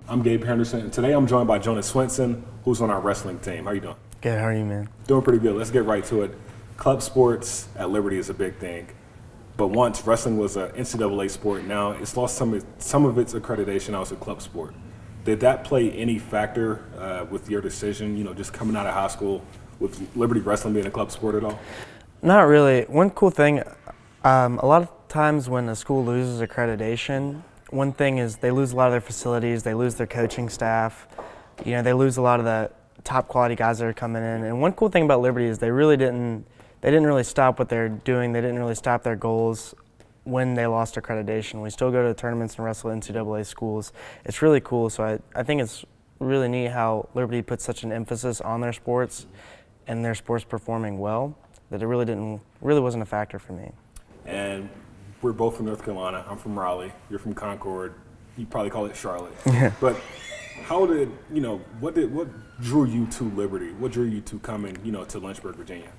I'm Gabe Henderson, and today I'm joined by Jonah Swinson, who's on our wrestling team. How you doing? Good, how are you, man? Doing pretty good. Let's get right to it. Club sports at Liberty is a big thing, but once wrestling was an NCAA sport, now it's lost some of its accreditation. Now it's a club sport. Did that play any factor with your decision, just coming out of high school with Liberty wrestling being a club sport at all? Not really. One cool thing, a lot of times when a school loses accreditation, one thing is they lose a lot of their facilities, they lose their coaching staff, they lose a lot of the top quality guys that are coming in. And one cool thing about Liberty is they didn't really stop what they're doing. They didn't really stop their goals when they lost accreditation. We still go to tournaments and wrestle NCAA schools. It's really cool. So I think it's really neat how Liberty puts such an emphasis on their sports and their sports performing well that it really wasn't a factor for me. And we're both from North Carolina. I'm from Raleigh. You're from Concord. You probably call it Charlotte. But how did, what drew you to Liberty? What drew you to coming, to Lynchburg, Virginia?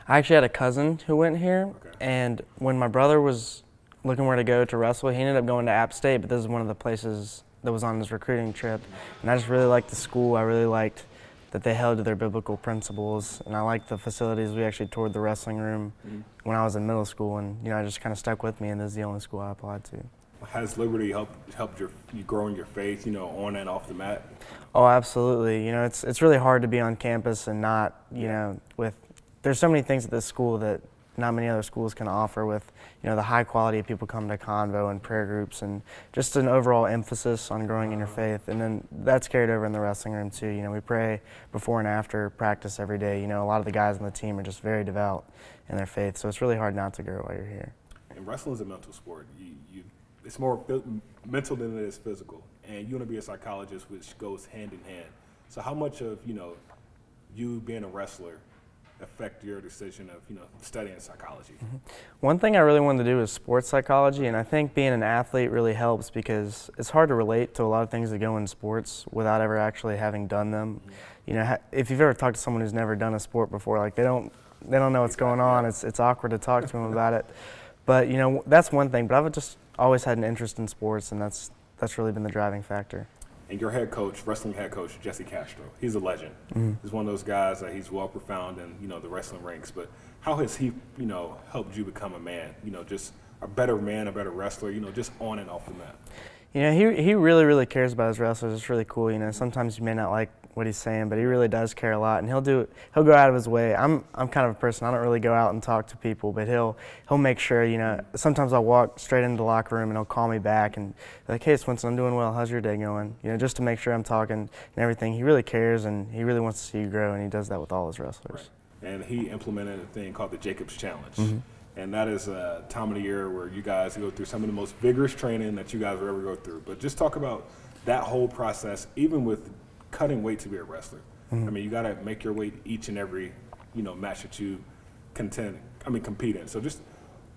I actually had a cousin who went here, Okay. and when my brother was looking where to go to wrestle, he ended up going to App State, but this is one of the places that was on his recruiting trip. And I just really liked the school. I really liked that they held to their biblical principles, and I liked the facilities. We actually toured the wrestling room when I was in middle school, and it just kind of stuck with me, and this is the only school I applied to. Has Liberty helped you grow in your faith, on and off the mat? Oh, absolutely. It's really hard to be on campus and not, there's so many things at this school that not many other schools can offer with, the high quality of people coming to convo and prayer groups and just an overall emphasis on growing in your faith. And then that's carried over in the wrestling room too. We pray before and after practice every day. A lot of the guys on the team are just very devout in their faith, so it's really hard not to grow while you're here. And wrestling is a mental sport. It's more mental than it is physical. And you want to be a psychologist, which goes hand in hand. So how much of, you being a wrestler affect your decision of, studying psychology? Mm-hmm. One thing I really wanted to do is sports psychology, and I think being an athlete really helps because it's hard to relate to a lot of things that go in sports without ever actually having done them. Mm-hmm. If you've ever talked to someone who's never done a sport before, like they don't know what's going on. It's awkward to talk to them about it. But that's one thing. But I've just always had an interest in sports, and that's really been the driving factor. And your head coach, wrestling head coach, Jesse Castro, he's a legend. Mm-hmm. He's one of those guys that he's well profound in, the wrestling ranks. But how has he, helped you become a man? Just a better man, a better wrestler, just on and off the mat. He really, really cares about his wrestlers. It's really cool. Sometimes you may not like what he's saying, but he really does care a lot, and he'll go out of his way. I'm kind of a person, I don't really go out and talk to people, but he'll make sure, sometimes I'll walk straight into the locker room and he'll call me back and be like, "Hey Swinson, I'm doing well, how's your day going?" just to make sure I'm talking and everything. He really cares, and he really wants to see you grow, and he does that with all his wrestlers. Right. And he implemented a thing called the Jacobs Challenge. Mm-hmm. And that is a time of the year where you guys go through some of the most vigorous training that you guys will ever go through. But just talk about that whole process, even with cutting weight to be a wrestler. Mm-hmm. I mean, you got to make your weight each and every, match that you compete in. So just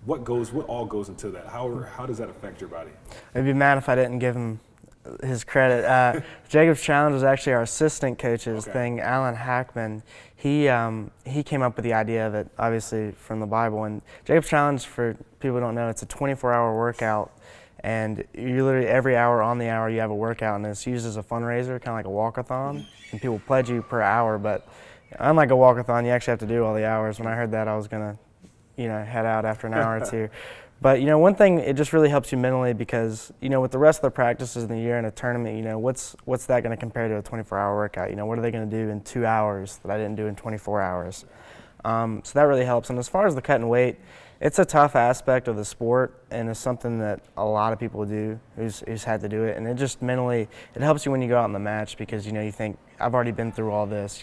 what all goes into that? How does that affect your body? I'd be mad if I didn't give him his credit. Jacob's Challenge was actually our assistant coach's thing. Alan Hackman, he came up with the idea of it, obviously from the Bible. And Jacob's Challenge, for people who don't know, it's a 24-hour workout, and you literally every hour on the hour you have a workout, and it's used as a fundraiser, kind of like a walkathon. And people pledge you per hour, but unlike a walkathon, you actually have to do all the hours. When I heard that, I was gonna, head out after an hour or two. But one thing, it just really helps you mentally because with the rest of the practices in the year in a tournament, what's that going to compare to a 24-hour workout? What are they going to do in 2 hours that I didn't do in 24 hours? So that really helps. And as far as the cutting weight, it's a tough aspect of the sport, and it's something that a lot of people do who's had to do it. And it just mentally, it helps you when you go out in the match because you think, I've already been through all this.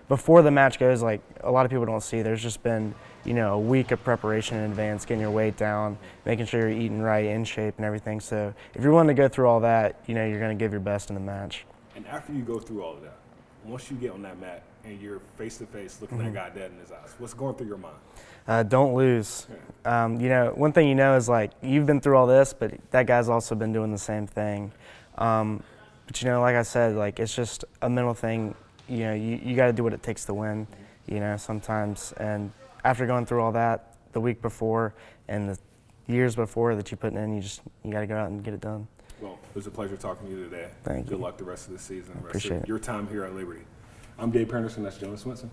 Before the match goes, like a lot of people don't see, there's just been a week of preparation in advance, getting your weight down, making sure you're eating right, in shape and everything. So if you're willing to go through all that, you're going to give your best in the match. And after you go through all of that, once you get on that mat and you're face to face looking at a guy dead in his eyes, what's going through your mind? Don't lose. One thing is like you've been through all this, but that guy's also been doing the same thing. But like I said, like it's just a mental thing. You got to do what it takes to win. Sometimes. And after going through all that the week before and the years before that you put in, you got to go out and get it done. Well, it was a pleasure talking to you today. Thank you. Good luck the rest of the season. Appreciate it. Your time here at Liberty. I'm Gabe Henderson. That's Jonah Swinson.